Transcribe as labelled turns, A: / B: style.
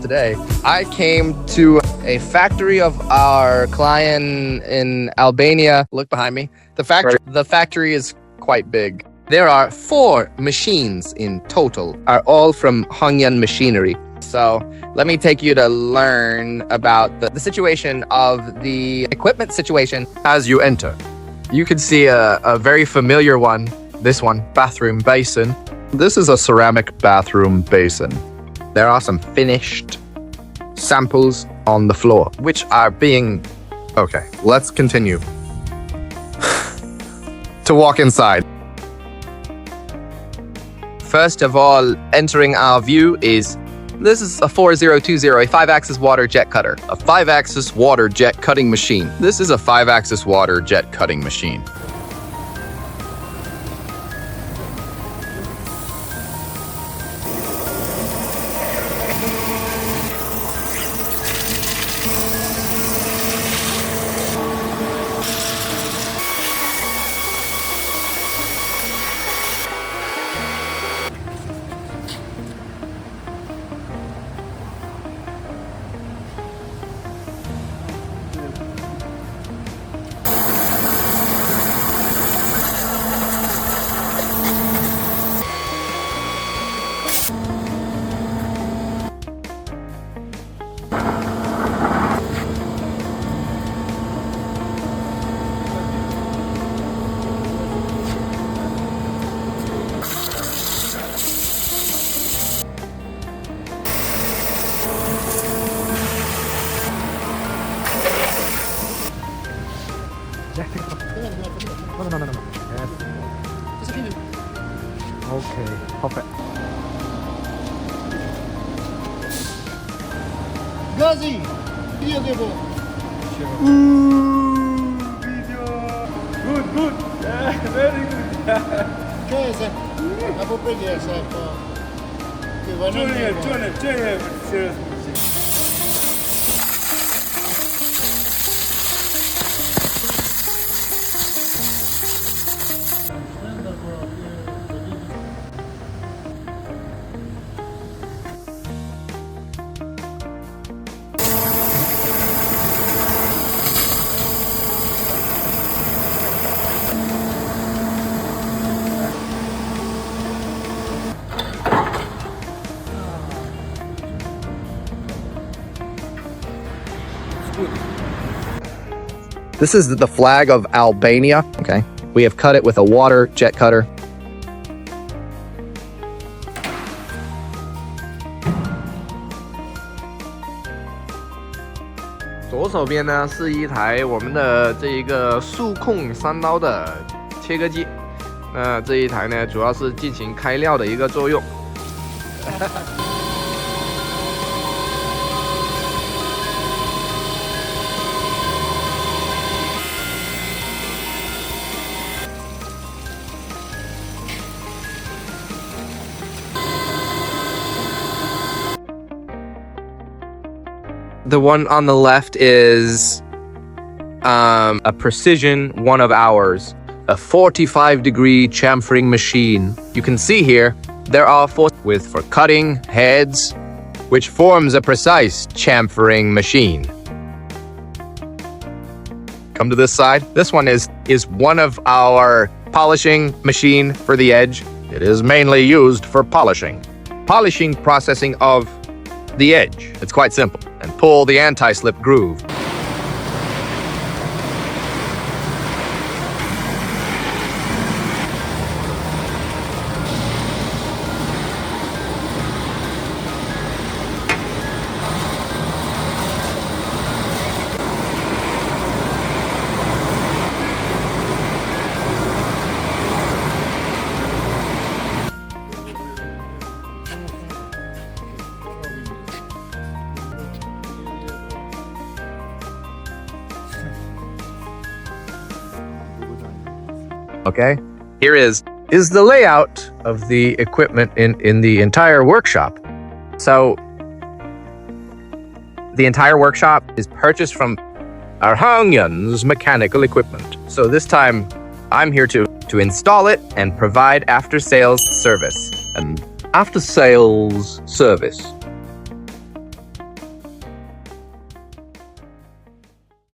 A: today. I came to a factory of our client in Albania. Look behind me. The factory is quite big. There are 4 machines in total, are all from Hongyan Machinery. So let me take you to learn about the situation of the equipment situation. As you enter, you can see a very familiar one. This one, bathroom basin. This is a ceramic bathroom basin. There are some finished samples on the floor, which are being... Okay, let's continue to walk inside. First of all, entering our view is, this is a 4020, a 5-axis water jet cutter. A 5-axis water jet cutting machine. This is a 5-axis water jet cutting machine. No. Yes. Okay, perfect.
B: Gazi, video debo.
C: Video. Good. Very good.
B: Che è se? La pubblicità è sempre.
C: Seriously.
A: This is the flag of Albania. Okay, we have cut it with a water jet cutter.
D: 左手边呢是一台我们的这一个速控3刀的切割机，那这一台呢主要是进行开料的一个作用。The one on the left is a precision one of ours, a 45-degree chamfering machine. You can see here, there are 4 for cutting heads, which forms a precise chamfering machine. Come to this side. This one is one of our polishing machine for the edge. It is mainly used for polishing processing of the edge. It's quite simple. And pull the anti-slip groove. Okay, here is the layout of the equipment in the entire workshop. So the entire workshop is purchased from our Hongyan's mechanical equipment. So this time I'm here to install it and provide after-sales service. And after-sales service